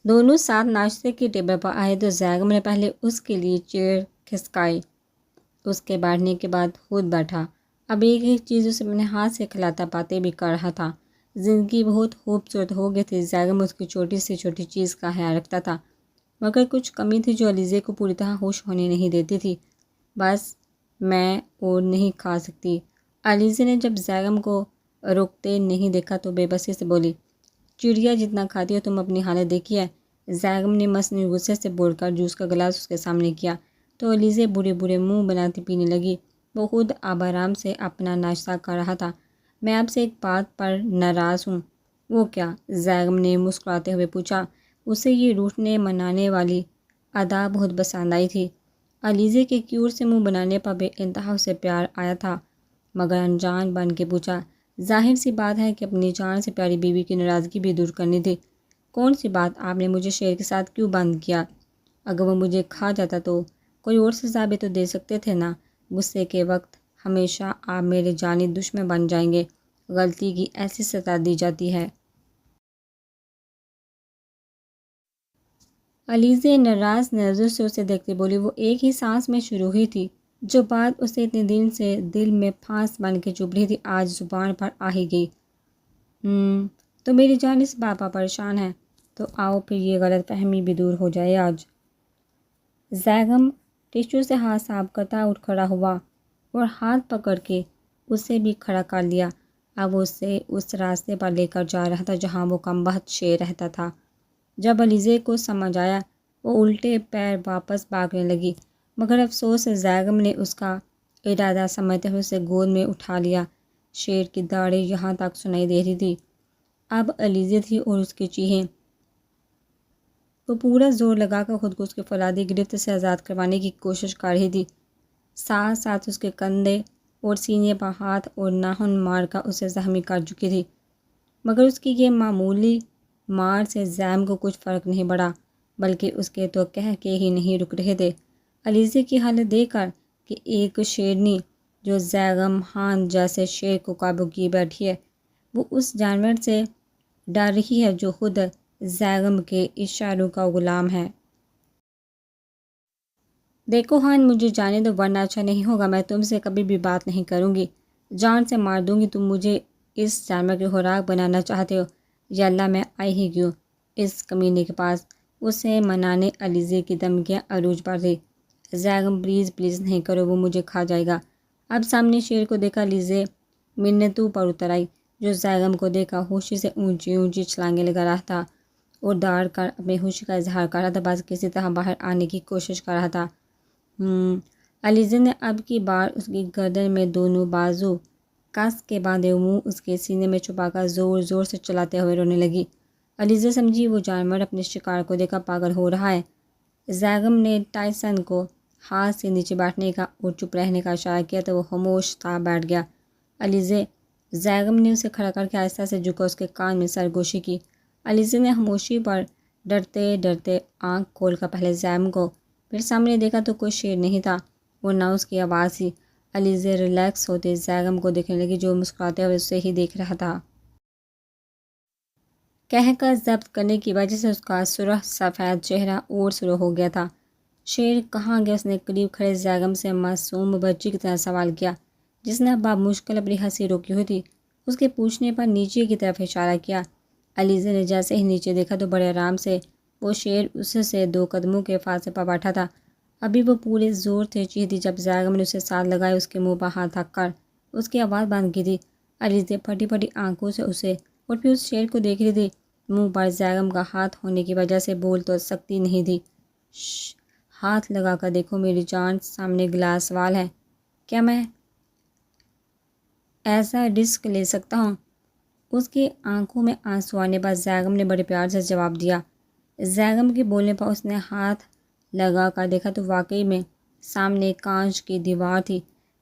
دونوں ساتھ ناشتے کی ٹیبل پر آئے تو زیغم نے پہلے اس کے لیے چیئر کھسکائی، اس کے بیٹھنے کے بعد خود بیٹھا۔ اب ایک ایک چیز اسے اپنے ہاتھ سے کھلاتا باتیں بھی کر رہا تھا۔ زندگی بہت خوبصورت ہو گئی تھی۔ زیغم اس کی چھوٹی سے چھوٹی چیز کا خیال رکھتا تھا، مگر کچھ کمی تھی جو علیزے کو پوری طرح خوش ہونے نہیں دیتی تھی۔ بس میں اور نہیں کھا سکتی۔ علیزے نے جب زیغم کو روکتے نہیں دیکھا تو بے بسی سے بولی، چڑیا جتنا کھاتی ہو تم اپنی حالت دیکھی ہے؟ زیغم نے مصنوعی غصے سے بول کر جوس کا گلاس اس کے سامنے کیا تو علیزے برے برے منہ بناتی پینے لگی۔ وہ خود اب آرام سے اپنا ناشتہ کر رہا تھا۔ میں آپ سے ایک بات پر ناراض ہوں۔ وہ کیا؟ زیغم نے مسکراتے ہوئے پوچھا۔ اسے یہ روٹھنے منانے والی ادا بہت پسند آئی تھی۔ علیزے کے کیوٹ سے منہ بنانے پر بے انتہا اسے پیار آیا تھا، مگر انجان بن کے پوچھا، ظاہر سی بات ہے کہ اپنی جان سے پیاری بیوی کی ناراضگی بھی دور کرنی تھی۔ کون سی بات؟ آپ نے مجھے شیر کے ساتھ کیوں بند کیا؟ اگر وہ مجھے کھا جاتا تو کوئی اور سزا بھی تو دے سکتے تھے نا۔ غصے کے وقت ہمیشہ آپ میرے جانی دشمن بن جائیں گے۔ غلطی کی ایسی سزا دی جاتی ہے۔ علیزے ناراض نظروں سے اسے دیکھتے بولی، وہ ایک ہی سانس میں شروع ہوئی تھی۔ جو بات اسے اتنے دن سے دل میں پھانس بن کے چبھ رہی تھی آج زبان پر آ ہی گئی۔ تو میری جان اس بات پر پریشان ہے، تو آؤ پھر یہ غلط فہمی بھی دور ہو جائے آج۔ زیغم ٹشو سے ہاتھ صاف کرتا اٹھ کھڑا ہوا اور ہاتھ پکڑ کے اسے بھی کھڑا کر لیا۔ اب اسے اس راستے پر لے کر جا رہا تھا جہاں وہ کم بخت شیر رہتا تھا۔ جب علیزے کو سمجھ آیا وہ الٹے پیر واپس بھاگنے لگی، مگر افسوس سے زیغم نے اس کا ارادہ سمجھتے ہوئے اسے گود میں اٹھا لیا۔ شیر کی داڑھی یہاں تک سنائی دے رہی تھی۔ اب علیزے تھی اور اس کی چیخیں۔ وہ پورا زور لگا کر خود کو اس کے فولادی گرفت سے آزاد کروانے کی کوشش کر رہی تھی، ساتھ ساتھ اس کے کندھے اور سینے پر ہاتھ اور ناخن مار کر اسے زخمی کر چکی تھی، مگر اس کی یہ معمولی مار سے زیغم کو کچھ فرق نہیں پڑا، بلکہ اس کے تو کہہ کے ہی نہیں رک رہے تھے۔ علیزے کی حالت دیکھ کر کہ ایک شیرنی جو زیغم خان جیسے شیر کو قابو کیے بیٹھی ہے، وہ اس جانور سے ڈر رہی ہے جو خود زیغم کے اشاروں کا غلام ہے۔ دیکھو خان، مجھے جانے دو ورنہ اچھا نہیں ہوگا۔ میں تم سے کبھی بھی بات نہیں کروں گی، جان سے مار دوں گی۔ تم مجھے اس جانور کی خوراک بنانا چاہتے ہو؟ یا اللہ میں آئی ہی کیوں اس کمینے کے پاس؟ اسے منانے علیزے کی دھمکیاں عروج پر تھی۔ زیغم پلیز پلیز نہیں کرو، وہ مجھے کھا جائے گا۔ اب سامنے شیر کو دیکھا علیزے منتوں پر اتر آئی، جو زیغم کو دیکھا خوشی سے اونچی اونچی چھلانگیں لگا رہا تھا اور دوڑ کر اپنی خوشی کا اظہار کر رہا تھا، بس کسی طرح باہر آنے کی کوشش کر رہا تھا۔ علیزے نے اب کی بار اس کی گردن میں دونوں بازو کس کے باندھے منہ اس کے سینے میں چھپا کر زور زور سے چلاتے ہوئے رونے لگی۔ علیزے سمجھی وہ جانور اپنے شکار کو دیکھا پاگل ہو رہا ہے۔ زیغم نے ٹائسن کو ہاتھ سے نیچے بیٹھنے کا اور چپ رہنے کا اشارہ کیا تو وہ خاموش تھا بیٹھ گیا۔ علیزے، زیغم نے اسے کھڑا کر کے آہستہ سے جھکا اس کے کان میں سرگوشی کی۔ علیزے نے خاموشی پر ڈرتے ڈرتے آنکھ کھول کر پہلے زیغم کو پھر سامنے دیکھا تو کوئی شیر نہیں تھا اور نہ اس کی آواز تھی۔ علیزے ریلیکس ہوتے زیغم کو دیکھنے لگی جو مسکراتے ہوئے اسے ہی دیکھ رہا تھا۔ کہہ کر ضبط کرنے کی وجہ سے اس کا سرخ سفید چہرہ اور سرخ ہو گیا تھا۔ شیر کہاں گیا؟ اس نے قریب کھڑے زیغم سے معصوم بچی کی طرح سوال کیا، جس نے اب مشکل اپنی ہنسی روکی ہوئی تھی۔ اس کے پوچھنے پر نیچے کی طرف اشارہ کیا۔ علیزے نے جیسے ہی نیچے دیکھا تو بڑے آرام سے وہ شیر اس سے 2 قدموں کے فاصلے پر بیٹھا تھا۔ ابھی وہ پورے زور سے چیخی تھی جب زیغم نے اسے ساتھ لگائے اس کے منہ پر ہاتھ رکھ کر اس کی آواز بند کی تھی۔ علیزے پھٹی پھٹی آنکھوں سے اسے اور پھر اس شیر کو دیکھ رہی تھی۔ منہ پر زیغم کا ہاتھ ہونے کی وجہ سے بول تو سکتی نہیں تھی۔ ہاتھ لگا کر دیکھو میری جان، سامنے گلاس سوال ہے، کیا میں ایسا رسک لے سکتا ہوں؟ اس کی آنکھوں میں آنسو آنے پر زیغم نے بڑے پیار سے جواب دیا۔ زیغم کے بولنے پر اس نے ہاتھ لگا کر دیکھا تو واقعی میں سامنے کانچ کی دیوار تھی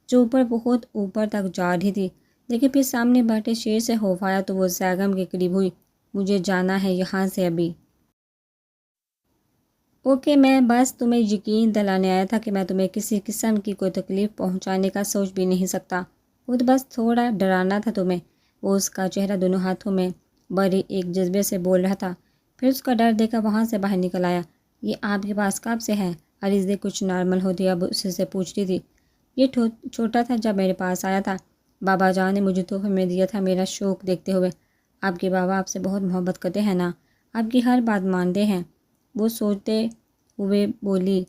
جو اوپر بہت اوپر تک جا رہی تھی، لیکن پھر سامنے بیٹھے شیر سے خوف آیا تو وہ زیغم کے قریب ہوئی۔ مجھے جانا ہے یہاں سے ابھی۔ اوکے، میں بس تمہیں یقین دلانے آیا تھا کہ میں تمہیں کسی قسم کی کوئی تکلیف پہنچانے کا سوچ بھی نہیں سکتا، وہ تو بس تھوڑا ڈرانا تھا تمہیں۔ وہ اس کا چہرہ دونوں ہاتھوں میں بڑے ایک جذبے سے بول رہا تھا پھر اس کا ڈر دیکھ کر وہاں سے باہر نکل آیا۔ یہ آپ کے پاس کب سے ہے؟ علیزے کچھ نارمل ہوتی اب اسے سے پوچھتی تھی۔ یہ چھوٹا تھا جب میرے پاس آیا تھا، بابا جان نے مجھے تحفے میں دیا تھا میرا شوق دیکھتے ہوئے۔ آپ کے بابا آپ سے بہت محبت کرتے ہیں نا، آپ کی ہر بات مانتے ہیں، وہ سوچتے ہوئے بولی،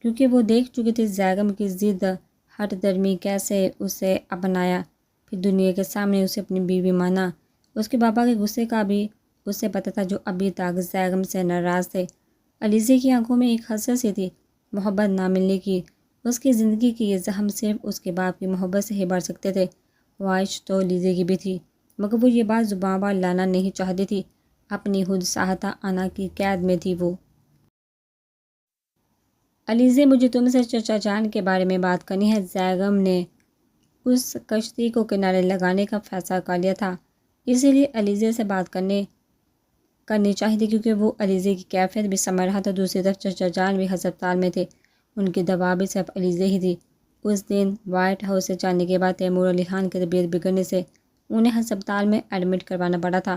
کیونکہ وہ دیکھ چکی تھی زیگم کی ضد ہٹ درمی کیسے اسے اپنایا، پھر دنیا کے سامنے اسے اپنی بیوی مانا۔ اس کے بابا کے غصے کا بھی اسے پتہ تھا، جو ابھی تک زیگم سے ناراض تھے۔ علیزے کی آنکھوں میں ایک حسرت سی تھی، محبت نہ ملنے کی۔ اس کی زندگی کی یہ زخم صرف اس کے باپ کی محبت سے ہی بڑھ سکتے تھے۔ خواہش تو علیزے کی بھی تھی، مگر وہ یہ بات زباں پر لانا نہیں چاہتی تھی، اپنی خود ساختہ انا کی قید میں تھی وہ۔ علیزے، مجھے تم سے چچا جان کے بارے میں بات کرنی ہے۔ زیگم نے اس کشتی کو کنارے لگانے کا فیصلہ کر لیا تھا، اسی لیے علیزے سے بات کرنی چاہیے تھی، کیونکہ وہ علیزے کی کیفیت بھی سمجھ رہا تھا۔ دوسری طرف چچا جان بھی ہسپتال میں تھے، ان کی دوا بھی صرف علیزے ہی تھی۔ اس دن وائٹ ہاؤس سے جانے کے بعد تیمور علی خان کی طبیعت بگڑنے سے انہیں ہسپتال میں ایڈمٹ کروانا پڑا تھا۔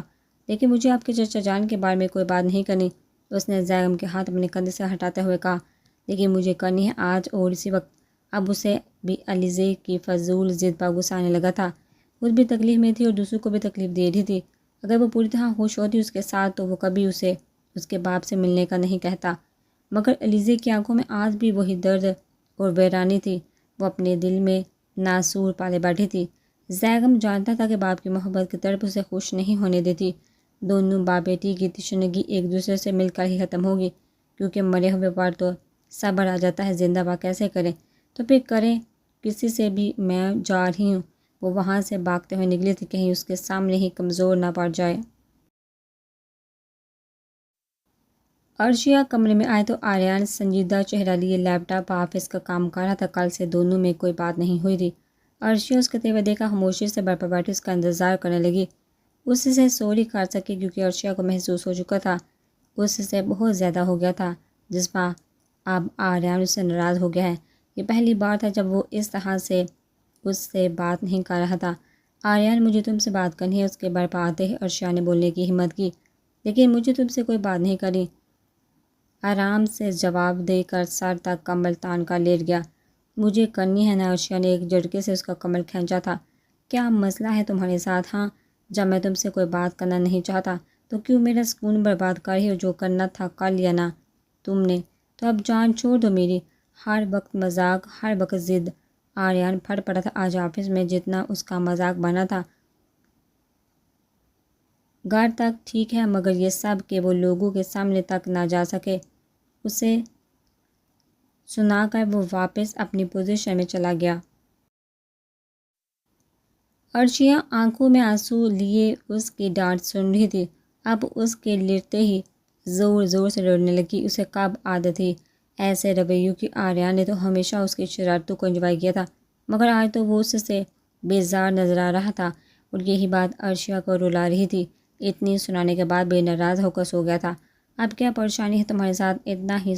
لیکن مجھے آپ کے چچا جان کے بارے میں کوئی بات نہیں کرنی، اس نے زیگم کے ہاتھ اپنے کندھے سے ہٹاتے ہوئے کہا۔ لیکن مجھے کرنی ہے آج اور اسی وقت۔ اب اسے بھی علیزے کی فضول ضد پر غصہ آنے لگا تھا، خود بھی تکلیف میں تھی اور دوسروں کو بھی تکلیف دے رہی تھی۔ اگر وہ پوری طرح ہوش ہوتی اس کے ساتھ تو وہ کبھی اسے اس کے باپ سے ملنے کا نہیں کہتا، مگر علیزے کی آنکھوں میں آج بھی وہی درد اور ویرانی تھی، وہ اپنے دل میں ناسور پالے بیٹھی تھی۔ زیگم جانتا تھا کہ باپ کی محبت کی تڑپ اسے خوش نہیں ہونے دیتی۔ دونوں باپ بیٹی کی تشنگی ایک دوسرے سے مل کر ہی ختم ہوگی، کیونکہ مرے ہوئے پر تو صبر آ جاتا ہے، زندہ بات کیسے کریں؟ تو پھر کریں کسی سے بھی، میں جا رہی ہوں۔ وہ وہاں سے بھاگتے ہوئے نکلی تھی، کہیں اس کے سامنے ہی کمزور نہ پڑ جائے۔ عرشیہ کمرے میں آئے تو آریان سنجیدہ چہرہ لیے لیپ ٹاپ پر آفس کا کام کر رہا تھا۔ کل سے دونوں میں کوئی بات نہیں ہوئی تھی۔ عرشیہ اس کے تیور دیکھا خاموشی سے بر پر بیٹھی اس کا انتظار کرنے لگی، اس سے سوری کر سکے، کیونکہ عرشیہ کو محسوس ہو چکا تھا اس سے بہت زیادہ ہو گیا تھا، جس پر اب آریان اس سے ناراض ہو گیا ہے۔ یہ پہلی بار تھا جب وہ اس طرح سے اس سے بات نہیں کر رہا تھا۔ آریان، مجھے تم سے بات کرنی ہے، اس کے بر پر آتے ہی عرشیہ نے بولنے کی ہمت کی۔ لیکن مجھے تم سے کوئی بات نہیں کرنی، آرام سے جواب دے کر سر تک کمبل تان کر لیٹ گیا۔ مجھے کرنی ہے نا، عرشیہ نے ایک جھٹکے سے اس کا کمبل کھینچا تھا۔ کیا مسئلہ ہے تمہارے ساتھ؟ ہاں، جب میں تم سے کوئی بات کرنا نہیں چاہتا تو کیوں میرا سکون برباد کر رہی ہو؟ جو کرنا تھا کر لیا نا تم نے، تو اب جان چھوڑ دو میری۔ ہر وقت مذاق، ہر وقت ضد۔ آریان پھٹ پڑا تھا۔ آج آفس میں جتنا اس کا مذاق بنا تھا، گھر تک ٹھیک ہے، مگر یہ سب کہ وہ لوگوں کے سامنے تک نہ جا سکے، اسے سنا کر وہ واپس اپنی پوزیشن میں چلا گیا۔ عرشیہ آنکھوں میں آنسو لیے اس کی ڈانٹ سن رہی تھی، اب اس کے لیٹتے ہی زور زور سے رونے لگی۔ اسے کب عادت تھی ایسے رویوں کی؟ آریان نے تو ہمیشہ اس کی شرارتوں کو انجوائے کیا تھا، مگر آج تو وہ اس سے بیزار نظر آ رہا تھا، اور یہی بات عرشیہ کو رلا رہی تھی۔ اتنی سنانے کے بعد بے ناراض ہو کر سو گیا تھا۔ اب کیا پریشانی ہے تمہارے ساتھ؟ اتنا ہی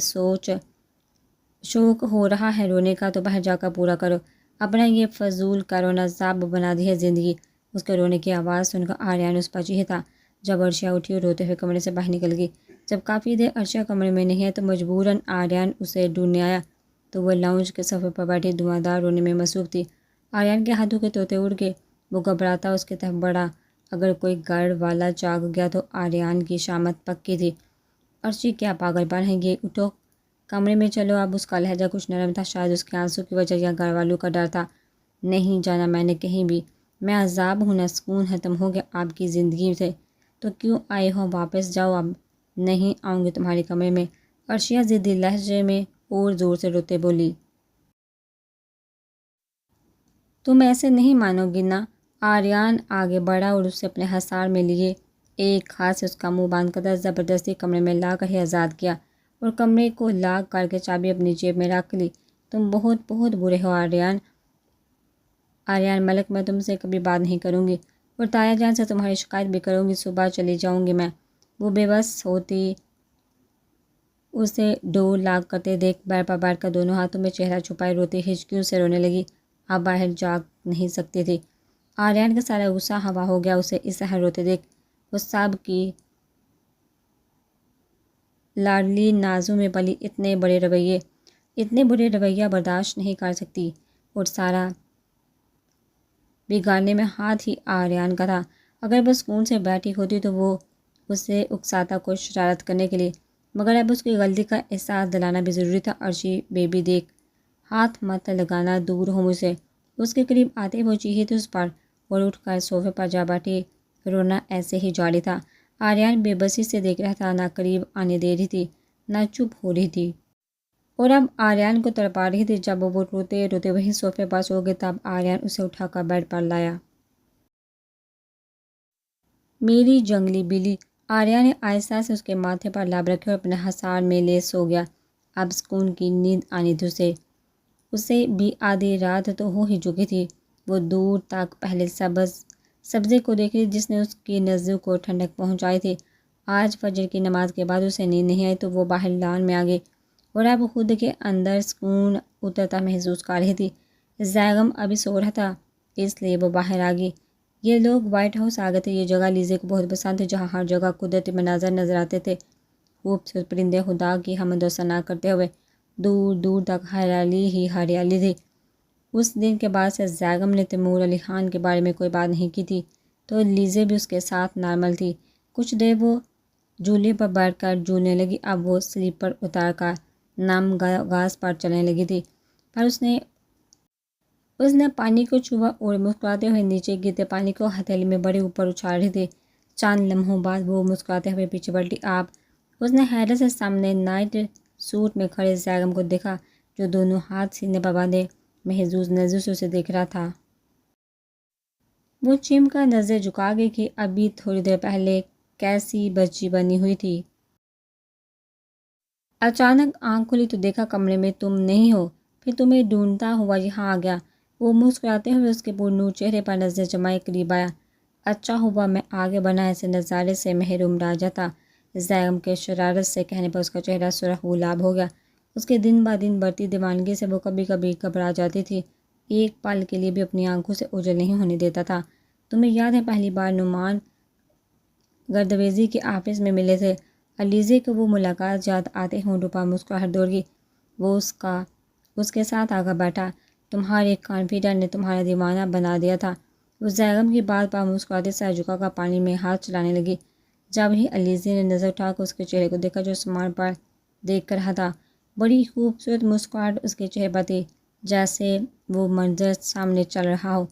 شوق ہو رہا ہے رونے کا تو باہر جا کر پورا کرو، اپنا یہ فضول کرونا عذاب بنا دی ہے زندگی۔ اس کے رونے کی آواز سن کر آریان اس پر چیخا تھا، جب عرشیہ اٹھی اور روتے ہوئے کمرے سے باہر نکل گئی۔ جب کافی دیر عرشیہ کمرے میں نہیں ہے تو مجبوراً آریان اسے ڈھونڈنے آیا، تو وہ لاؤنج کے صفحے پر بیٹھی دھواں رونے میں مصروف تھی۔ آریان کے ہاتھوں کے طوطے اڑ گئے، وہ گھبراتا اس کی طرف بڑھا۔ اگر کوئی گھر والا جاگ گیا تو آریان کی شامت پکی تھی۔ عرشی، کیا پاگل پن ہے یہ؟ اٹھو، کمرے میں چلو۔ اب اس کا لہجہ کچھ نرم تھا، شاید اس کے آنسوں کی وجہ یا گھر والوں کا ڈر تھا۔ نہیں جانا میں نے کہیں بھی، میں عذاب ہوں، نہ سکون ختم ہو گیا آپ کی زندگی سے، تو کیوں آئے ہو؟ واپس جاؤ۔ اب نہیں آؤں گی تمہارے کمرے میں، عرشیہ ضدی لہجے میں اور زور سے روتے بولی۔ تم ایسے نہیں مانو گی نا؟ آریان آگے بڑھا اور اسے اپنے حصار میں لیے ایک ہاتھ سے اس کا منہ باندھ کر زبردستی کمرے میں لا کر ہی آزاد کیا، اور کمرے کو لاک کر کے چابی اپنی جیب میں رکھ لی۔ تم بہت بہت برے ہو آریان۔ آریان ملک، میں تم سے کبھی بات نہیں کروں گی، اور تایا جان سے تمہاری شکایت بھی کروں گی۔ صبح چلی جاؤں گی میں۔ وہ بے بس ہوتی اسے ڈور لاک کرتے دیکھ بیر پر بیٹھ کر دونوں ہاتھوں میں چہرہ چھپائے روتی ہچکیوں سے رونے لگی۔ اب باہر جاگ نہیں سکتی تھی۔ آریان کا سارا غصہ ہوا ہو گیا، اسے اس طرح روتے دیکھ۔ وہ سب کی لاڈلی نازوں میں پلی اتنے برے رویہ برداشت نہیں کر سکتی، اور سارا بگاڑنے میں ہاتھ ہی آریان کا تھا۔ اگر وہ سکون سے بیٹھی ہوتی تو وہ اسے اکساتا کو شرارت کرنے کے لیے، مگر اب اس کی غلطی کا احساس دلانا بھی ضروری تھا۔ ارشی بیبی دیکھ، ہاتھ مت لگانا، دور ہو مجھ سے۔ اس کے قریب آتے وہ چیخی تھی اس پر، اور اٹھ کر صوفے پر جا بیٹھی۔ رونا ایسے ہی جاری تھا۔ آریان بے بسی سے دیکھ رہا تھا، نہ قریب آنے دے رہی تھی نہ چپ ہو رہی تھی، اور اب آریان کو تڑپا رہی تھی۔ جب وہ روتے روتے وہیں صوفے پر سو گئے تب آریان اسے اٹھا کر بیڈ پر لایا۔ میری جنگلی بلی، آریان نے آہستہ سے اس کے ماتھے پر لب رکھے اور اپنے حصار میں لے سو گیا۔ اب سکون کی نیند آنی تھی اسے بھی آدھی رات تو ہو ہی چکی تھی۔ وہ دور تک پہلے سبزے کو دیکھ رہی جس نے اس کی نزدوں کو ٹھنڈک پہنچائی تھی۔ آج فجر کی نماز کے بعد اسے نیند نہیں آئی تو وہ باہر لان میں آ گئی، اور اب خود کے اندر سکون اترتا محسوس کر رہی تھی۔ زیغم ابھی سو رہا تھا، اس لیے وہ باہر آ گئی۔ یہ لوگ وائٹ ہاؤس آ گئے تھے۔ یہ جگہ لیزے کو بہت پسند تھی، جہاں ہر جگہ قدرتی مناظر نظر آتے تھے۔ خوبصورت پرندے خدا کی حمد و ثنا کرتے ہوئے، دور دور تک ہریالی ہی ہریالی تھی۔ اس دن کے بعد سے زیغم نے تیمور علی خان کے بارے میں کوئی بات نہیں کی تھی، تو لیزے بھی اس کے ساتھ نارمل تھی۔ کچھ دیر وہ جھولے پر بیٹھ کر جھولنے لگی۔ اب وہ سلیپر اتار کر نم گھاس پر چلنے لگی تھی، پر اس نے پانی کو چھوا اور مسکراتے ہوئے نیچے گرتے پانی کو ہتھیلی میں بڑے اوپر اچھال رہی تھی۔ چند لمحوں بعد وہ مسکراتے ہوئے پیچھے پلٹی۔ اس نے حیرت سے سامنے نائٹ سوٹ میں کھڑے زیغم کو دیکھا، جو دونوں ہاتھ سینے پر باندھے محظوظ نظروں سے اسے دیکھ رہا تھا۔ وہ چم کر نظر جھکا گئی کہ ابھی تھوڑی دیر پہلے کیسی بچی بنی ہوئی تھی۔ اچانک آنکھ کھلی تو دیکھا کمرے میں تم نہیں ہو، پھر تمہیں ڈھونڈتا ہوا یہاں آ گیا۔ وہ مسکراتے ہوئے اس کے پرنور چہرے پر نظر جمائے قریب آیا۔ اچھا ہوا میں آگے بڑھا، ایسے نظارے سے محروم رہ جاتا۔ زیغم کے شرارت سے کہنے پر اس کا چہرہ سرخ گلاب ہو گیا۔ اس کے دن بہ دن بڑھتی دیوانگی سے وہ کبھی کبھی گھبرا جاتی تھی، ایک پل کے لیے بھی اپنی آنکھوں سے اوجھل نہیں ہونے دیتا تھا۔ تمہیں یاد ہے پہلی بار نعمان گردویزی کے آفس میں ملے تھے؟ علیزے کو وہ ملاقات یاد آتے ہونٹوں پر مسکراہٹ دوڑ گئی۔ وہ اس کے ساتھ آ کر بیٹھا۔ تمہارے کانفیڈنٹ نے تمہارا دیوانہ بنا دیا تھا۔ وہ زیغم کی بات پر مسکراتے سر جھکا کر پانی میں ہاتھ چلانے لگی۔ جب ہی علیزے نے نظر اٹھا کر اس کے چہرے کو دیکھا جو سامان پر دیکھ کر رہا تھا، بڑی خوبصورت مسکراہٹ اس کے چہرے پر تھی، جیسے وہ منظر سامنے چل رہا ہو۔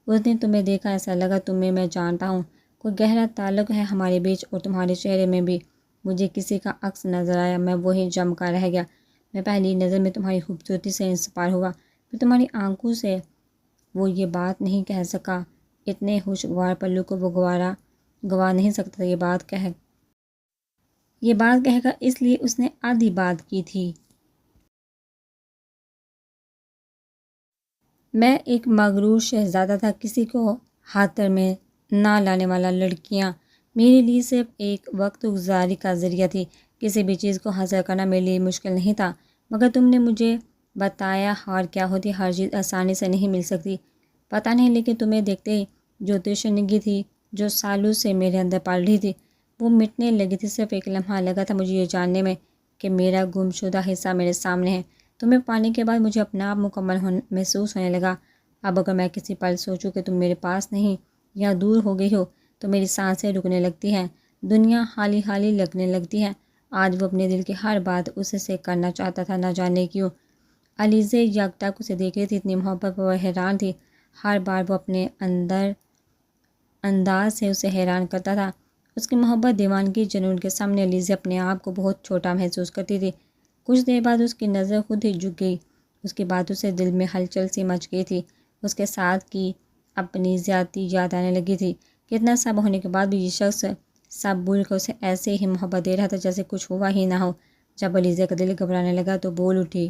اس دن تمہیں دیکھا ایسا لگا تمہیں میں جانتا ہوں، کوئی گہرا تعلق ہے ہمارے بیچ، اور تمہارے چہرے میں بھی مجھے کسی کا عکس نظر آیا۔ میں وہی جم کر رہ گیا۔ میں پہلی نظر میں تمہاری خوبصورتی سے انسپائر ہوا، پھر تمہاری آنکھوں سے وہ یہ بات نہیں کہہ سکا، اتنے خوشگوار پلو کو وہ گوا نہیں سکتا تھا۔ یہ بات کہے گا، اس لیے اس نے آدھی بات کی تھی۔ میں ایک مغرور شہزادہ تھا، کسی کو خاطر میں نہ لانے والا۔ لڑکیاں میرے لیے صرف ایک وقت گزاری کا ذریعہ تھی، کسی بھی چیز کو حاصل کرنا میرے لیے مشکل نہیں تھا۔ مگر تم نے مجھے بتایا ہار کیا ہوتی، ہر چیز آسانی سے نہیں مل سکتی۔ پتہ نہیں، لیکن تمہیں دیکھتے ہی جو تشنگی تھی جو سالوں سے میرے اندر پل رہی تھی وہ مٹنے لگی تھی۔ صرف ایک لمحہ لگا تھا مجھے یہ جاننے میں کہ میرا گم شدہ حصہ میرے سامنے ہے۔ تمہیں پانے کے بعد مجھے اپنا آپ مکمل محسوس ہونے لگا۔ اب اگر میں کسی پل سوچوں کہ تم میرے پاس نہیں یا دور ہو گئی ہو تو میری سانسیں رکنے لگتی ہیں، دنیا خالی خالی لگنے لگتی ہے۔ آج وہ اپنے دل کی ہر بات اس سے کرنا چاہتا تھا، نہ جانے کیوں۔ علیزے یکٹک اسے دیکھ رہی تھی، اتنی محبت پر وہ حیران تھی۔ ہر بار وہ اپنے انداز سے اسے حیران کرتا تھا۔ اس کی محبت، دیوانگی، جنون کے سامنے علیزے اپنے آپ کو بہت چھوٹا محسوس کرتی تھی۔ کچھ دیر بعد اس کی نظر خود ہی جھک گئی۔ اس کی باتوں سے دل میں ہلچل سی مچ گئی تھی۔ اس کے ساتھ کی اپنی زیادتی یاد آنے لگی تھی کہ اتنا سب ہونے کے بعد بھی یہ شخص سب بھول کر اسے ایسے ہی محبت دے رہا تھا جیسے کچھ ہوا ہی نہ ہو۔ جب علیزے کا دل گھبرانے لگا تو بول اٹھی۔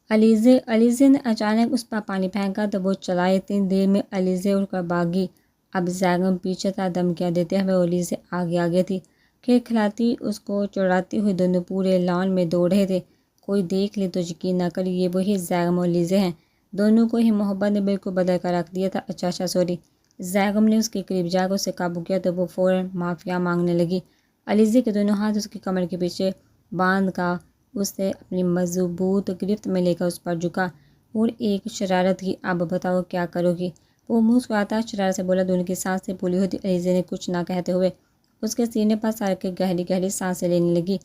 علیزے نے اچانک اس پر پانی پھینکا تو وہ چلائے۔ اتنی دیر میں علیزے اٹھ کر بھاگی۔ اب زیغم پیچھے تھا، دھمکیاں دیتے ہوئے، علیزے آگے تھی، کھلکھلاتی اس کو چڑھاتی ہوئی۔ دونوں پورے لان میں دوڑ رہے تھے۔ کوئی دیکھ لے تو یقین نہ کرے یہ وہی زیغم اور علیزے ہیں۔ دونوں کو ہی محبت نے بالکل بدل کر رکھ دیا تھا۔ اچھا سوری۔ زیغم نے اس کے قریب جا کر اسے قابو کیا تو وہ فوراً معافیا مانگنے لگی۔ علیزے کے دونوں ہاتھ اس کی کمر کے پیچھے باندھ کا اسے اپنی مضبوط گرفت میں لے کر اس پر جھکا اور ایک شرارت کی، اب بتاؤ کیا کرو گی؟ وہ مسکراتا شرارت سے بولا۔ دونوں کی سانسیں پھولی ہوتی علیزے نے کچھ نہ کہتے ہوئے اس کے سینے پر سر کے گہری گہری سانسیں لینے لگی۔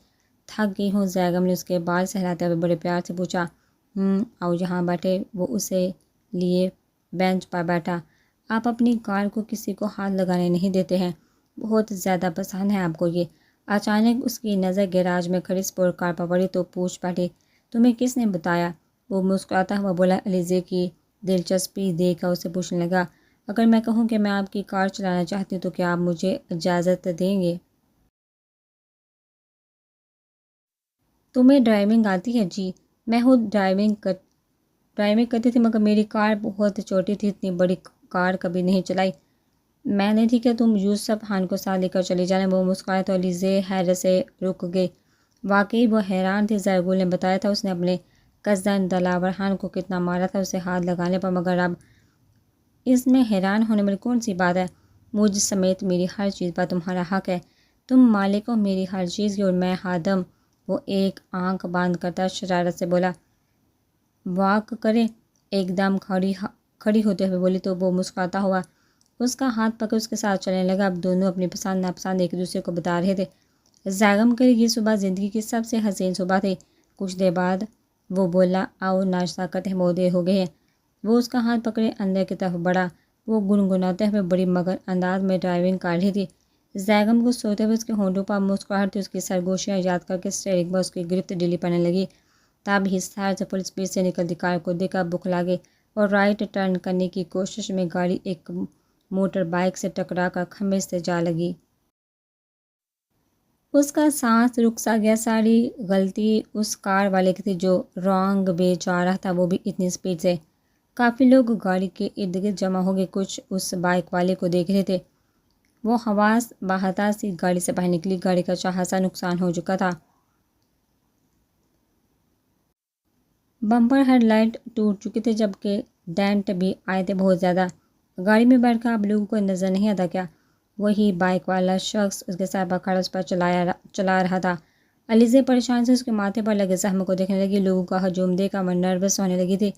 تھک گئی ہوں؟ زیگم نے اس کے بال سہلاتے ہوئے بڑے پیار سے پوچھا۔ آؤ یہاں بیٹھے۔ وہ اسے لیے بینچ پر بیٹھا۔ آپ اپنی کار کو کسی کو ہاتھ لگانے نہیں دیتے ہیں، بہت زیادہ پسند ہے آپ کو یہ۔ اچانک اس کی نظر گیراج میں کھڑی سپورٹ کار پر پڑی تو پوچھ بیٹھی، تمہیں کس نے بتایا؟ وہ مسکراتا ہوا بولا۔ علیزے کی دلچسپی دیکھ کر اسے پوچھنے لگا، اگر میں کہوں کہ میں آپ کی کار چلانا چاہتی ہوں تو کیا آپ مجھے اجازت دیں گے؟ تمہیں ڈرائیونگ آتی ہے؟ جی، میں خود ڈرائیونگ کرتی تھی، مگر میری کار بہت چھوٹی تھی، اتنی بڑی کار کبھی نہیں چلائی میں نے تھی کہ تم یوسف خان کو ساتھ لے کر چلی جانا۔ وہ مسکرائے تو علیزے حیرت سے رک گئی۔ واقعی وہ حیران تھی۔ زرگل نے بتایا تھا اس نے اپنے کزن دلاور خان کو کتنا مارا تھا اسے ہاتھ لگانے پر، مگر اب اس میں حیران ہونے والی کون سی بات ہے؟ مجھ سمیت میری ہر چیز پر تمہارا حق ہے، تم مالک ہو میری ہر چیز کی اور میں خادم۔ وہ ایک آنکھ باندھ کرتا شرارت سے بولا۔ واک کریں؟ ایک دم کھڑی ہوتے ہوئے بولی تو وہ مسکراتا ہوا اس کا ہاتھ پکڑ اس کے ساتھ چلنے لگا۔ اب دونوں اپنی پسند ناپسند ایک دوسرے کو بتا رہے تھے۔ زیگم کے لیے یہ صبح زندگی کی سب سے حسین صبح تھی۔ کچھ دیر بعد وہ بولا، آؤ ناشتہ کرتے ہیں، بہت دیر ہو گئی ہے۔ وہ اس کا ہاتھ پکڑے اندر کی طرف بڑھا۔ وہ گنگناتے ہوئے بڑی مگر انداز میں ڈرائیونگ کر رہی تھی۔ زیگم کو سوتے ہوئے اس کے ہونٹوں پر مسکراہٹ تھی۔ اس کی سرگوشیاں یاد کر کے اسٹیئرنگ پر اس کی گرفت ڈھیلی پڑنے لگی۔ تب ہی شہر سے فل اسپیڈ سے نکلتی کار کو دیکھ کر بخلا گئی اور رائٹ ٹرن کرنے کی کوشش میں گاڑی ایک موٹر بائک سے ٹکرا کر کھمبے سے جا لگی۔ اس کا سانس رک سا گیا۔ ساری غلطی اس کار والے کی تھی جو رانگ وے جا رہا تھا، وہ بھی اتنی اسپیڈ سے۔ کافی لوگ گاڑی کے ارد گرد جمع ہو گئے، کچھ اس بائک والے کو دیکھ رہے تھے۔ وہ حواس باختہ سی گاڑی سے باہر نکلی۔ گاڑی کا اچھا خاصا نقصان ہو چکا تھا۔ بمپر ہیڈ لائٹ ٹوٹ چکی تھی، جبکہ ڈینٹ بھی آئے تھے بہت زیادہ۔ گاڑی میں بیٹھ کر اب لوگوں کو نظر نہیں آتا کیا؟ وہی بائک والا شخص اس کے سر پر کھڑا اس پر چلا رہا تھا۔ علیزے پریشان سے اس کے ماتھے پر لگے زخم کو دیکھنے لگی۔ لوگوں کا ہجوم دیکھ کر وہ نروس ہونے لگی تھی۔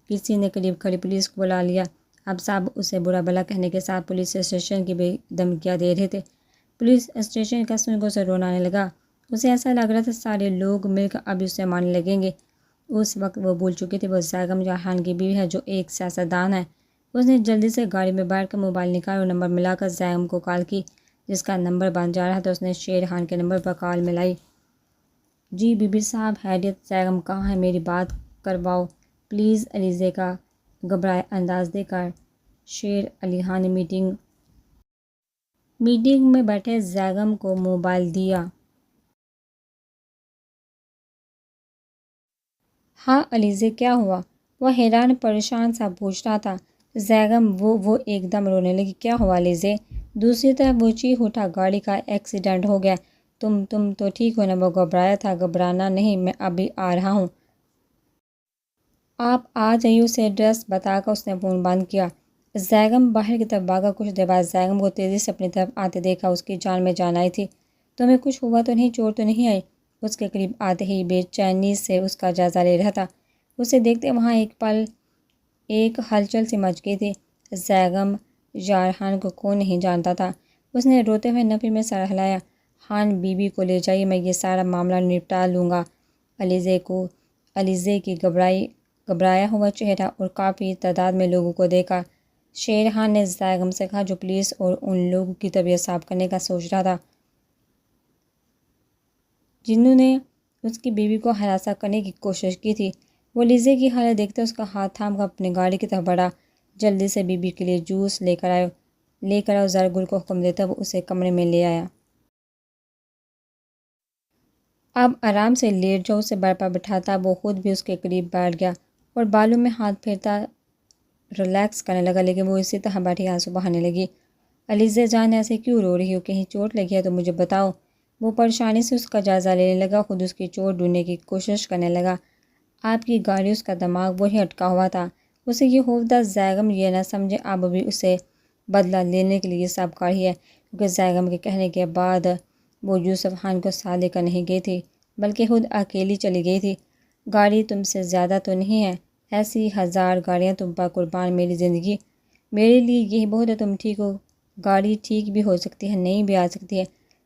کسی نے قریب کھڑی پولیس کو بلا لیا۔ اب سب اسے برا بھلا کہنے کے ساتھ پولیس اسٹیشن کی بھی دھمکیاں دے رہے تھے۔ پولیس اسٹیشن کا سن کر اسے رونا آنے لگا۔ اسے ایسا لگ رہا تھا سارے لوگ مل کر اب اسے مارنے لگیں گے۔ اس وقت وہ بھول چکی تھی وہ زیگم جہان کی بیوی ہے جو ایک سیاستدان ہے۔ اس نے جلدی سے گاڑی میں بیٹھ کر موبائل نکالا اور نمبر ملا کر زیگم کو کال کی۔ جس کا نمبر بند جا رہا تھا اس نے شیر خان کے نمبر پر کال ملائی۔ جی بی بی صاحب، خیریت؟ زیگم کہاں ہے؟ میری بات کرواؤ پلیز۔ علیزے کا گھبرائے انداز دیکھ کر شیر علی خان نے میٹنگ میں بیٹھے زیگم کو موبائل دیا۔ ہاں علیزے، کیا ہوا؟ وہ حیران پریشان سا پوچھ رہا تھا۔ زیگم وہ ایک دم رونے لگی۔ کیا ہوا علیزے؟ دوسری طرف وہ چیخ اٹھا، گاڑی کا ایکسیڈنٹ ہو گیا۔ تم تو ٹھیک ہو نا؟ وہ گھبرایا تھا۔ گھبرانا نہیں، میں ابھی آ رہا ہوں۔ آپ آ جائیے، اسے ایڈریس بتا کر اس نے فون بند کیا۔ زیگم باہر کی طرف بھاگا۔ کچھ دیر بعد زیگم کو تیزی سے اپنی طرف آتے دیکھا۔ اس کی جان میں جان آئی تھی۔ تمہیں کچھ ہوا تو نہیں؟ چوٹ تو نہیں آئی؟ اس کے قریب آتے ہی بے چینی سے اس کا جائزہ لے رہا تھا۔ اسے دیکھتے وہاں ایک پل ایک ہلچل سی مچ گئی تھی۔ زیگم یار خان کو کون نہیں جانتا تھا؟ اس نے روتے ہوئے نفی میں سر ہلایا۔ خان بی بی کو لے جائیے، میں یہ سارا معاملہ نپٹا لوں گا۔ علیزے کی گھبرایا ہوا چہرہ اور کافی تعداد میں لوگوں کو دیکھا شیر خان نے زیگم سے کہا جو پولیس اور ان لوگوں کی طبیعت صاف کرنے کا سوچ رہا تھا جنہوں نے اس کی بیوی کو ہراساں کرنے کی کوشش کی تھی۔ وہ علیزے کی حالت دیکھتے اس کا ہاتھ تھام کر اپنی گاڑی کی طرف بڑھا۔ جلدی سے بی بی کے لیے جوس لے کر آؤ۔ زرگل کو حکم دیتا وہ اسے کمرے میں لے آیا۔ اب آرام سے لیٹ جاؤ، اسے بیڈ پر بٹھاتا وہ خود بھی اس کے قریب بیٹھ گیا اور بالوں میں ہاتھ پھیرتا ریلیکس کرنے لگا، لیکن وہ اسی طرح بیٹھی آنسو بہانے لگی۔ علیزہ جان، ایسے کیوں رو رہی ہو؟ کہیں چوٹ لگی ہے تو مجھے بتاؤ۔ وہ پریشانی سے اس کا جائزہ لینے لگا، خود اس کی چوٹ ڈھونڈنے کی کوشش کرنے لگا۔ آپ کی گاڑی، اس کا دماغ وہیں اٹکا ہوا تھا۔ اسے یہ خوف تھا زیگم یہ نہ سمجھے اب بھی اسے بدلہ لینے کے لیے سب کر ہی ہے، کیونکہ زیگم کے کہنے کے بعد وہ یوسف خان کو ساتھ لے کر نہیں گئی تھی بلکہ خود اکیلی چلی گئی تھی۔ گاڑی تم سے زیادہ تو نہیں ہے، ایسی ہزار گاڑیاں تم پر قربان میری زندگی، میرے لیے یہی بہت ہے۔ تم ٹھیک ہو، گاڑی ٹھیک بھی ہو سکتی ہے، نہیں بھی آ سکتی ہے،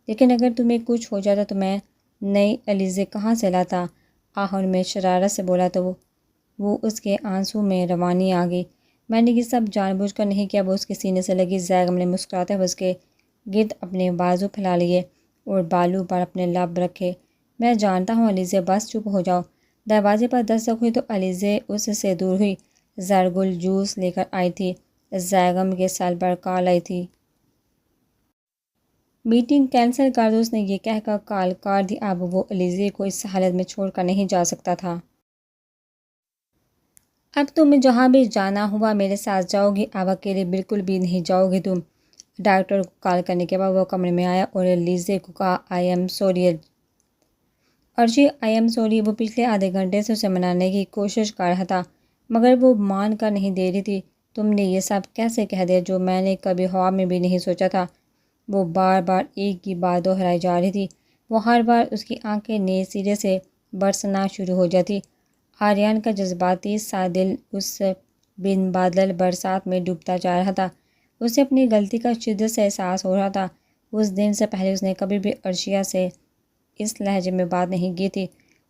لیکن اگر تمہیں کچھ ہو جاتا تو میں نئی علیزے کہاں سے لاتا؟ آخر میں شرارت سے بولا تو وہ اس کے آنسوں میں روانی آ گئی۔ میں نے یہ سب جان بوجھ کر نہیں کیا۔ وہ اس کے سینے سے لگی۔ زیغم نے مسکراتے ہوئے اس کے گرد اپنے بازو پھیلا لیے اور بالوں پر اپنے لب رکھے۔ میں جانتا ہوں علیزے، بس چپ ہو جاؤ۔ دروازے پر دستک ہوئی تو علیزے اس سے دور ہوئی۔ زرگل جوس لے کر آئی تھی۔ زیغم کے سر پر کال آئی تھی۔ میٹنگ کینسل کر دو، اس نے یہ کہہ کر کال کاٹ دی۔ اب وہ علیزے کو اس حالت میں چھوڑ کر نہیں جا سکتا تھا۔ اب تمہیں جہاں بھی جانا ہوا میرے ساتھ جاؤ گی، اب اکیلے بالکل بھی نہیں جاؤ گی تم۔ ڈاکٹر کو کال کرنے کے بعد وہ کمرے میں آیا اور علیزے کو کہا I am sorry Arshi, I am sorry. وہ پچھلے آدھے گھنٹے سے اسے منانے کی کوشش کر رہا تھا مگر وہ مان کر نہیں دے رہی تھی۔ تم نے یہ سب کیسے کہہ دیا جو میں نے کبھی خواب میں بھی نہیں سوچا تھا؟ وہ بار بار ایک ہی بات دہرائی جا رہی تھی۔ وہ ہر بار اس کی آنکھیں نئے سرے سے برسنا شروع ہو جاتی۔ آریان کا جذباتی سا دل اس بن بادل برسات میں ڈوبتا جا رہا تھا۔ اسے اپنی غلطی کا شدت سے احساس ہو رہا تھا۔ اس دن سے پہلے اس نے کبھی بھی ارشیا سے اس لہجے میں بات نہیں کی تھی،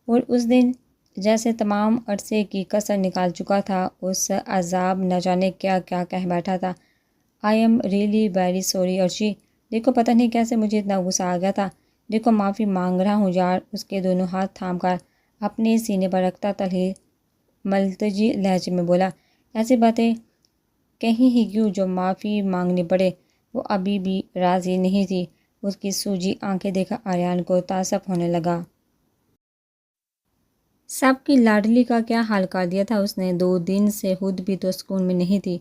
اور اس دن جیسے تمام عرصے کی کسر نکال چکا تھا۔ اس عذاب نہ جانے کیا کیا کہہ بیٹھا تھا۔ I am really very sorry ارشی، دیکھو پتہ نہیں کیسے مجھے اتنا غصہ آ گیا تھا، دیکھو معافی مانگ رہا ہوں یار۔ اس کے دونوں ہاتھ تھام کر اپنے سینے پر رکھتا تلخی ملتجی لہجے میں بولا، ایسی باتیں کہیں ہی کیوں جو معافی مانگنی پڑے۔ وہ ابھی بھی راضی نہیں تھی۔ اس کی سوجی آنکھیں دیکھ کر آریان کو تعصب ہونے لگا۔ سب کی لاڈلی کا کیا حال کر دیا تھا اس نے، 2 دن سے خود بھی تو سکون میں نہیں تھی۔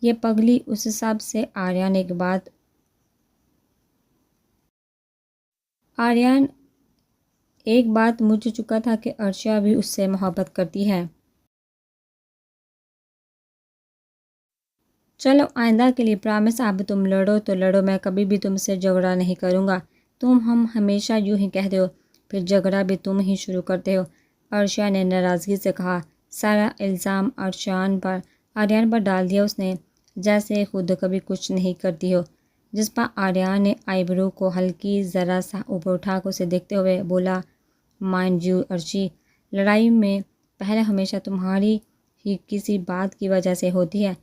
یہ پگلی اس سب سے آریان ایک بات مجھ چکا تھا کہ ارشیا بھی اس سے محبت کرتی ہے۔ چلو آئندہ کے لیے پرامس، اب تم لڑو تو لڑو، میں کبھی بھی تم سے جھگڑا نہیں کروں گا۔ ہم ہمیشہ یوں ہی کہتے ہو، پھر جھگڑا بھی تم ہی شروع کرتے ہو، ارشیا نے ناراضگی سے کہا۔ سارا الزام آریان پر ڈال دیا اس نے، جیسے خود کبھی کچھ نہیں کرتی ہو۔ جس پر آریان نے آئی برو کو ہلکی ذرا سا اوپر اٹھا کر اسے دیکھتے ہوئے بولا، مائنڈ یو ارشی، لڑائی میں پہلے ہمیشہ تمہاری ہی کسی بات کی وجہ سے ہوتی ہے۔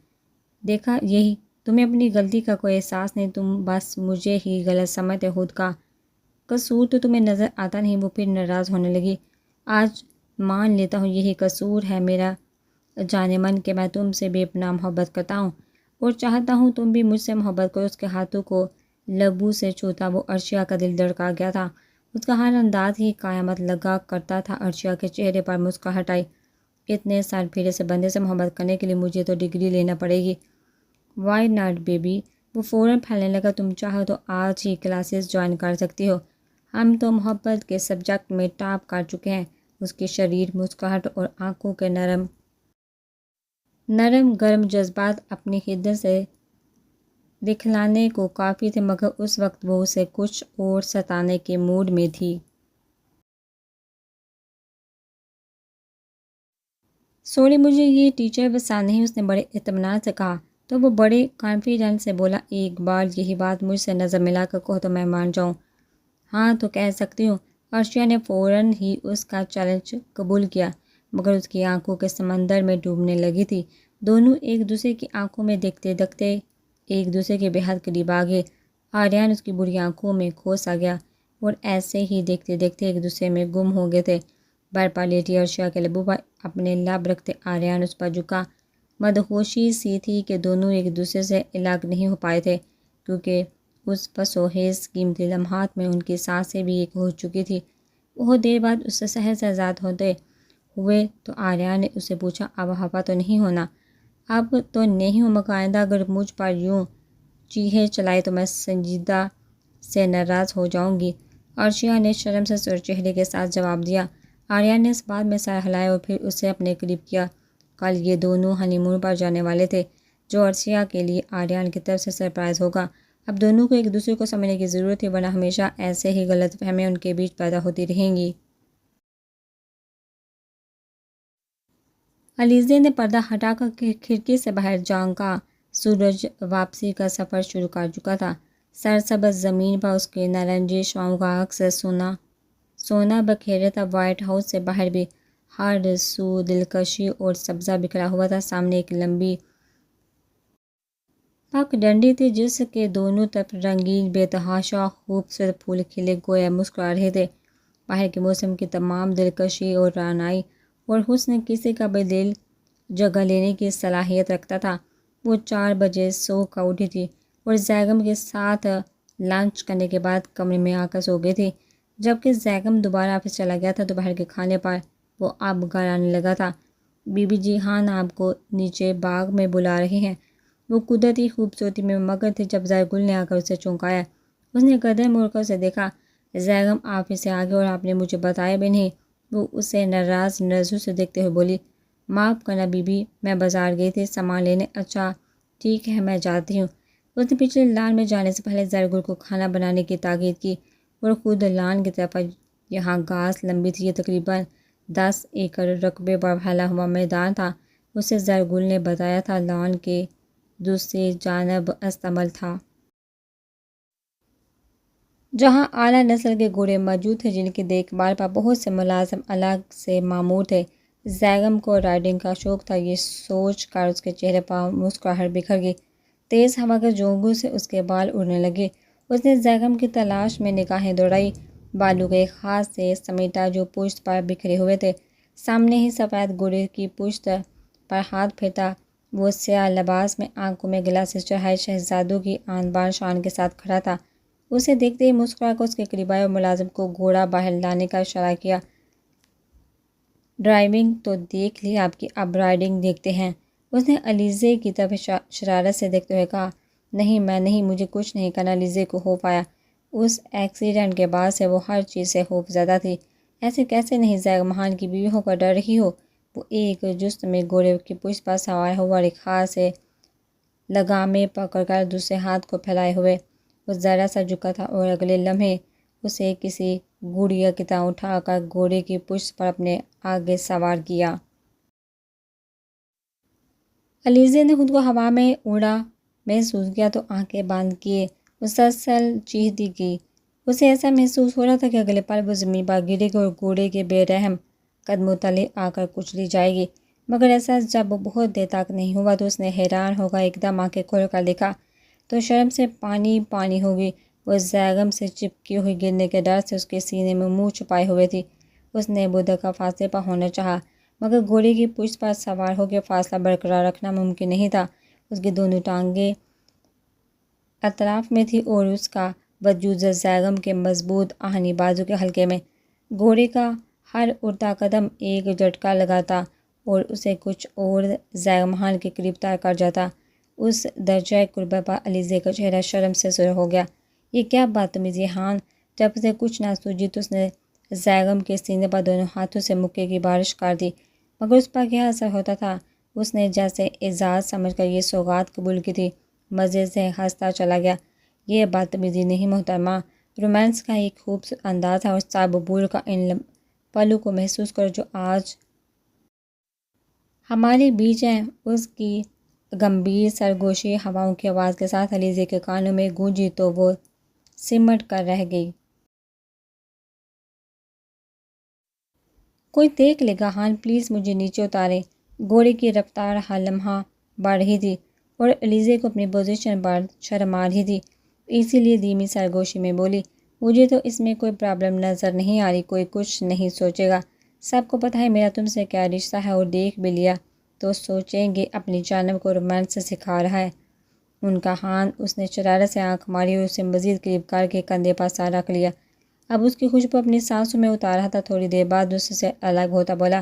دیکھا یہی، تمہیں اپنی غلطی کا کوئی احساس نہیں، تم بس مجھے ہی غلط سمجھتے، خود کا قصور تو تمہیں نظر آتا نہیں۔ وہ پھر ناراض ہونے لگی۔ آج مان لیتا ہوں یہی قصور ہے میرا جانے من کہ میں تم سے بے پناہ محبت کرتا ہوں اور چاہتا ہوں تم بھی مجھ سے محبت کرو۔ اس کے ہاتھوں کو لبوں سے چھوتا وہ ارشیا کا دل دھڑکا گیا تھا۔ اس کا ہر انداز ہی قیامت لگا کرتا تھا۔ ارشیا کے چہرے پر مسکراہٹ آئی۔ اتنے سال پھیرے سے بندے سے محبت کرنے کے لیے مجھے تو ڈگری لینا پڑے گی۔ وائی ناٹ بیبی، وہ فوراً پھیلنے لگا، تم چاہو تو آج ہی کلاسز جوائن کر سکتی ہو، ہم تو محبت کے سبجیکٹ میں ٹاپ کر چکے ہیں۔ اس کی شریر مسکراہٹ اور آنکھوں کے نرم گرم جذبات اپنی خدت سے دکھلانے کو کافی تھے، مگر اس وقت وہ اسے کچھ اور ستانے کے موڈ میں تھی۔ سوری، مجھے یہ ٹیچر پسند نہیں، اس نے بڑے اطمینان سے کہا۔ تو وہ بڑے کانفیڈنس سے بولا، ایک بار یہی بات مجھ سے نظر ملا کر کہو تو میں مان جاؤں۔ ہاں تو کہہ سکتی ہوں۔ ارشیا نے فوراً ہی اس کا چیلنج قبول کیا، مگر اس کی آنکھوں کے سمندر میں ڈوبنے لگی تھی۔ دونوں ایک دوسرے کی آنکھوں میں دیکھتے دیکھتے ایک دوسرے کے بے حد قریب آ گئے۔ آریان اس کی بری آنکھوں میں کھو سا گیا اور ایسے ہی دیکھتے دیکھتے ایک دوسرے میں گم ہو گئے تھے۔ بیڈ پر لیٹی ارشیا کے لبوں پر اپنے لب رکھتے آریان اس پر جھکا۔ مدہوشی سی تھی کہ دونوں ایک دوسرے سے الگ نہیں ہو پائے تھے، کیونکہ اس پس و حیض قیمتی لمحات میں ان کی سانسیں بھی ایک ہو چکی تھی۔ بہت دیر بعد اس سے شہر سے آزاد ہوتے ہوئے تو آریان نے اس سے پوچھا، اب خفا تو نہیں ہونا؟ اب تو نہیں ہوں، مگر آئندہ اگر مجھ پر یوں چیخیں چلائے تو میں سنجیدہ سے ناراض ہو جاؤں گی۔ ارشیا نے شرم سے سر چہرے کے ساتھ جواب دیا۔ آریان نے اس بات میں سر ہلایا اور پھر اسے اپنے قریب کیا۔ کل یہ دونوں ہنی مون پر جانے والے تھے، جو ارشیا کے لیے آریان کی طرف سے سرپرائز ہوگا۔ اب دونوں کو ایک دوسرے کو سمجھنے کی ضرورت ہے، ورنہ ہمیشہ ایسے ہی غلط فہمیاں ان کے بیچ پیدا ہوتی رہیں گی۔ علیزے نے پردہ ہٹا کر کھڑکی سے باہر جھانکا۔ سورج واپسی کا سفر شروع کر چکا تھا۔ سرسبز زمین پر اس کے نارنجی شعاعوں کا عکس سونا بکھیرا تھا۔ وائٹ ہاؤس سے باہر بھی ہر سو دلکشی اور سبزہ بکھرا ہوا تھا۔ سامنے ایک لمبی پک ڈنڈی تھی جس کے دونوں طرف رنگین بے تحاشا خوبصورت پھول کھلے گویا مسکرا رہے تھے۔ باہر کے موسم کی تمام دلکشی اور رعنائی اور حسن کسی کا بھی دل جگہ لینے کی صلاحیت رکھتا تھا۔ وہ 4 بجے سو کر اٹھی تھی اور زیگم کے ساتھ لنچ کرنے کے بعد کمرے میں آ کر سو گئی تھی۔ جبکہ زیگم دوبارہ آفس چلا گیا تھا، دوپہر کے کھانے پر وہ اب گھر آنے لگا تھا۔ بی بی جی ہاں آپ کو نیچے باغ میں بلا رہے ہیں۔ وہ قدرتی خوبصورتی میں مگن تھی جب زرگل نے آ کر اسے چونکایا۔ اس نے قدم موڑ کر اسے دیکھا۔ زیگم آفس سے آ گئی اور آپ نے مجھے بتایا بھی نہیں۔ وہ اسے ناراض نظروں سے دیکھتے ہوئے بولی، معاف کرنا بی بی، میں بازار گئی تھی سامان لینے۔ اچھا ٹھیک ہے، میں جاتی ہوں۔ اس نے پچھلے لان میں جانے سے پہلے زرگل کو کھانا بنانے کی تاکید کی اور خود لان کی طرف۔ یہاں گھاس لمبی تھی، یہ تقریباً 10 ایکڑ رقبے پر پھیلا ہوا میدان تھا۔ اسے زرگل نے بتایا تھا لان کے دوسری جانب استبل تھا، جہاں اعلیٰ نسل کے گھوڑے موجود تھے جن کی دیکھ بھال پر بہت سے ملازم الگ سے مامور تھے۔ زیگم کو رائڈنگ کا شوق تھا، یہ سوچ کر اس کے چہرے پر مسکراہٹ بکھر گئی۔ تیز ہوا کے جھونکوں سے اس کے بال اڑنے لگے۔ اس نے زیگم کی تلاش میں نگاہیں دوڑائی، بالوں کے ایک ہاتھ سے سمیٹا جو پشت پر بکھرے ہوئے تھے۔ سامنے ہی سفید گھوڑے کی پشت پر ہاتھ پھیرتا وہ سیاہ لباس میں آنکھوں میں گلاسز چڑھائے شہزادوں کی آن بان شان کے ساتھ کھڑا تھا۔ اسے دیکھتے ہی مسکرا کر اس کے قریب آئے اور ملازم کو گھوڑا باہر لانے کا اشارہ کیا۔ ڈرائیونگ تو دیکھ لی آپ کی، اب رائڈنگ دیکھتے ہیں۔ اس نے علیزے کی طرف شرارت سے دیکھتے ہوئے کہا، نہیں میں نہیں، مجھے کچھ نہیں کرنا۔ علیزے کو خوف آیا۔ اس ایکسیڈنٹ کے بعد سے وہ ہر چیز سے خوف زدہ تھی۔ ایسے کیسے نہیں، زیگم خان کی بیوی ہو کر ڈر رہی ہو؟ وہ ایک جست میں گھوڑے کی پشت پر سوار ہوا اور ایک ہاتھ سے لگامیں پکڑ کر دوسرے ہاتھ کو پھیلائے ہوئے وہ ذرا سا جھکا تھا اور اگلے لمحے اسے کسی گڑیا کی طرح اٹھا کر گھوڑے کی پشت پر اپنے آگے سوار کیا۔ علیزے نے خود کو ہوا میں اڑا محسوس کیا تو آنکھیں بند کیے مسلسل چیختی گئی۔ اسے ایسا محسوس ہو رہا تھا کہ اگلے پل وہ زمین پر گرے گی اور گھوڑے کے بے رحم قدموں تلے آ کر کچلی جائے گی۔ مگر ایسا جب بہت دیر تک نہیں ہوا تو اس نے حیران ہو کر ایک دم آنکھیں کھول کر دیکھا تو شرم سے پانی پانی ہو گئی۔ وہ زیگم سے چپکی ہوئی گرنے کے ڈر سے اس کے سینے میں منہ چھپائے ہوئے تھی۔ اس نے بدھ فاصلے پر ہونا چاہا مگر گھوڑے کی پشت پر سوار ہو کے فاصلہ برقرار رکھنا ممکن نہیں تھا۔ اس کی دونوں ٹانگیں اطراف میں تھی اور اس کا وجود زیگم کے مضبوط آہنی بازو کے حلقے میں۔ گھوڑے کا ہر اڑتا قدم ایک جھٹکا لگاتا اور اسے کچھ اور زیگم خان کے قریب تر کر جاتا۔ اس درجہ قربت پر علیزے کا چہرہ شرم سے سرخ ہو گیا۔ یہ کیا بدتمیزی خان! جب اسے کچھ نہ سوجی تو اس نے زیگم کے سینے پر دونوں ہاتھوں سے مکے کی بارش کر دی۔ مگر اس پر کیا اثر ہوتا تھا؟ اس نے جیسے اعزاز سمجھ کر یہ سوغات قبول کی تھی۔ مزے سے ہنستا چلا گیا۔ یہ بدتمیزی نہیں محترمہ، رومانس کا ایک خوبصورت انداز ہے اور صعب بول کا ان پلوں کو محسوس کرو جو آج ہمارے بیچ ہیں۔ اس کی گمبھیر سرگوشی ہواؤں کی آواز کے ساتھ علیزے کے کانوں میں گونجی تو وہ سمٹ کر رہ گئی۔ کوئی دیکھ لے گا خان، پلیز مجھے نیچے اتاریں۔ گھوڑے کی رفتار ہر لمحہ بڑھ رہی تھی اور علیزے کو اپنی پوزیشن پر شرم آ رہی تھی، اسی لیے دھیمی سرگوشی میں بولی، مجھے تو اس میں کوئی پرابلم نظر نہیں آ رہی۔ کوئی کچھ نہیں سوچے گا، سب کو پتہ ہے میرا تم سے کیا رشتہ ہے اور دیکھ بھی لیا تو سوچیں گے اپنی جانب کو رومانس سے سکھا رہا ہے ان کا خان۔ اس نے شرارت سے آنکھ ماری اور اسے مزید قریب کر کے کندھے پر سر رکھ لیا۔ اب اس کی خوشبو اپنی سانسوں میں اتار رہا تھا۔ تھوڑی دیر بعد اس سے الگ ہوتا بولا،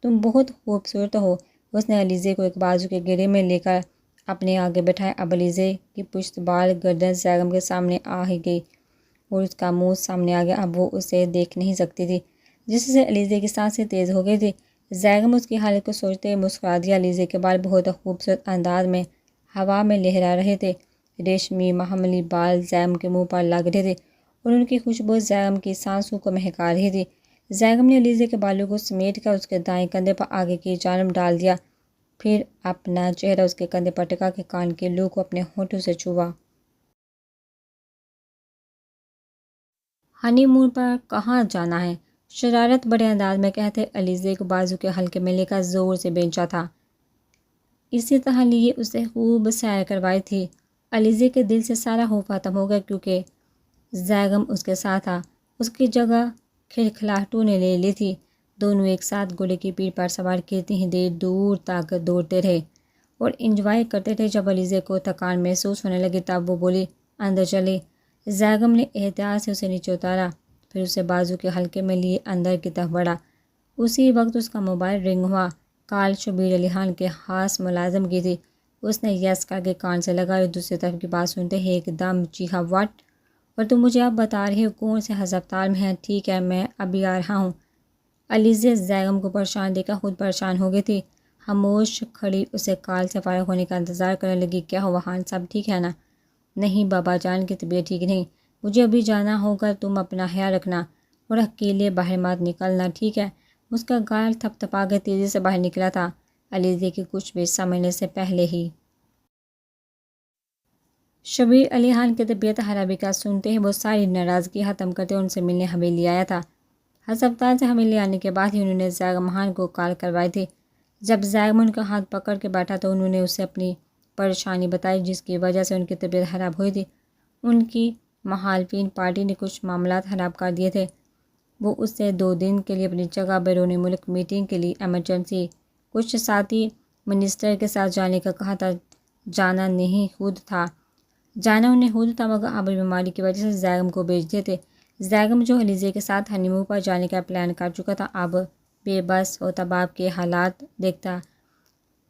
تم بہت خوبصورت ہو۔ اس نے علیزے کو ایک بازو کے گرے میں لے کر اپنے آگے بٹھایا۔ اب علیزے کی پشت بال گردن زیگم کے سامنے آ ہی گئی اور اس کا منہ سامنے آ گیا۔ اب وہ اسے دیکھ نہیں سکتی تھی، جس سے علیزے کی سانسیں تیز ہو گئی تھی۔ زیگم اس کی حالت کو سوچتے ہوئے مسکرا دیا۔ علیزے کے بال بہت خوبصورت انداز میں ہوا میں لہرا رہے تھے۔ ریشمی معمولی بال زیگم کے منہ پر لگ رہے تھے اور ان کی خوشبو زیگم کی سانسوں کو مہکا رہی تھی۔ زیگم نے علیزے کے بالوں کو سمیٹ کر اس کے دائیں کندھے پر آگے کی جانب ڈال دیا، پھر اپنا چہرہ اس کے کندھے پر ٹکا کے کان کے لو کو اپنے ہونٹوں سے چھوا۔ ہنی مون پر کہاں جانا ہے؟ شرارت بڑے انداز میں کہتے علیزے کو بازو کے حلقے میں لے کر زور سے بینچا تھا۔ اسی طرح لیے اسے خوب سیر کروائی تھی۔ علیزے کے دل سے سارا خوف ختم ہو گیا کیونکہ زیگم اس کے ساتھ تھا۔ اس کی جگہ کھلکھلاہٹوں نے لے لی تھی۔ دونوں ایک ساتھ گھوڑے کی پیٹھ پر سوار کتنی ہی دیر دور تک دوڑتے رہے اور انجوائے کرتے تھے۔ جب علیزے کو تھکان محسوس ہونے لگی تب وہ بولی، اندر چلے۔ زیگم نے احتیاط سے اسے نیچے اتارا، پھر اسے بازو کے حلقے میں لیے اندر کی طرف بڑھا۔ اسی وقت اس کا موبائل رنگ ہوا۔ کال شبیر علی خان کے خاص ملازم کی تھی۔ اس نے یس کر کے کان سے لگا اور دوسری طرف کی بات سنتے ہی ایک دم چیخا، واٹ؟ اور تم مجھے اب بتا رہی ہو کون سے ہسپتال میں ہے؟ ٹھیک ہے، میں ابھی آ رہا ہوں۔ علیزے زیگم کو پریشان دیکھ کر خود پریشان ہو گئی تھی۔ خاموش کھڑی اسے کال سے فارغ ہونے کا انتظار کرنے لگی۔ کیا ہوا خان صاحب، ٹھیک ہے نا؟ نہیں، بابا جان کی طبیعت ٹھیک نہیں، مجھے ابھی جانا ہوگا، تم اپنا خیال رکھنا اور اکیلے باہر مت نکلنا، ٹھیک ہے؟ اس کا گال تھپ تھپا کے تیزی سے باہر نکلا تھا، علیزے کی کچھ بھی سمجھنے سے پہلے ہی۔ شبیر علی خان کی طبیعت خرابی کا سنتے ہی وہ ساری ناراضگی ختم کرتے ان سے ملنے حویلی آیا تھا۔ ہسپتال سے حویلی آنے کے بعد ہی انہوں نے زیگم خان کو کال کروائی تھی۔ جب زیگم ان کا ہاتھ پکڑ کے بیٹھا تو انہوں نے اسے اپنی پریشانی بتائی جس کی وجہ سے ان کی طبیعت خراب ہوئی تھی۔ ان کی مخالفین پارٹی نے کچھ معاملات خراب کر دیے تھے۔ وہ اس سے 2 دن کے لیے اپنی جگہ بیرون ملک میٹنگ کے لیے ایمرجنسی کچھ ساتھی منسٹر کے ساتھ جانے کا کہا تھا۔ جانا انہیں خود تھا مگر اب بیماری کی وجہ سے زیگم کو بھیج دیے تھے۔ زیگم جو علیزے کے ساتھ ہنی مون پر جانے کا پلان کر چکا تھا اب بے بس و تباہ کے حالات دیکھتا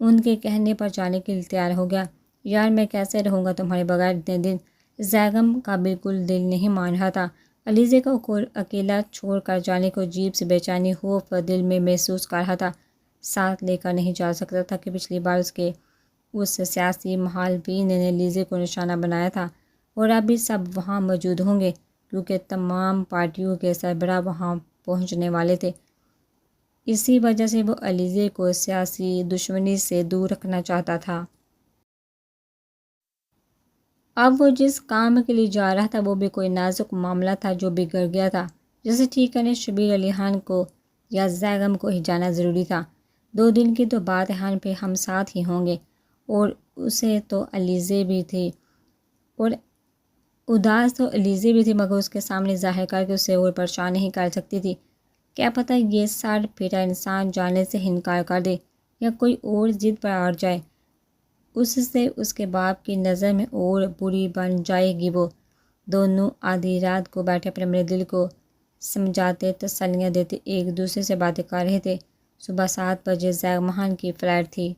ان کے کہنے پر جانے کے لیے تیار ہو گیا۔ یار میں کیسے رہوں گا تمہارے بغیر اتنے دن؟ زیگم کا بالکل دل نہیں مان رہا تھا۔ علیزے کو اکیلا چھوڑ کر جانے کو عجیب سی بے چینی خوف دل میں محسوس کر رہا تھا۔ ساتھ لے کر نہیں جا سکتا تھا کہ پچھلی بار اس سیاسی مخالفین نے علیزے کو نشانہ بنایا تھا اور اب بھی سب وہاں موجود ہوں گے کیونکہ تمام پارٹیوں کے سربراہ وہاں پہنچنے والے تھے۔ اسی وجہ سے وہ علیزے کو سیاسی دشمنی سے دور رکھنا چاہتا تھا۔ اب وہ جس کام کے لیے جا رہا تھا وہ بھی کوئی نازک معاملہ تھا جو بگڑ گیا تھا، جسے ٹھیک کرنے شبیر علی خان کو یا زیگم کو ہی جانا ضروری تھا۔ 2 دن کی تو بات ہے، پہ ہم ساتھ ہی ہوں گے اور اسے تو علیزے بھی تھی اور اداس تو علیزے بھی تھی مگر اس کے سامنے ظاہر کر کے اسے اور پریشان نہیں کر سکتی تھی۔ کیا پتہ یہ سر پھیٹا انسان جانے سے انکار کر دے یا کوئی اور ضد پر اڑ جائے، اس سے اس کے باپ کی نظر میں اور بری بن جائے گی۔ وہ دونوں آدھی رات کو بیٹھے اپنے دل کو سمجھاتے تسلیاں دیتے ایک دوسرے سے باتیں کر رہے تھے۔ صبح 7 بجے زیگم خان کی فلائٹ تھی۔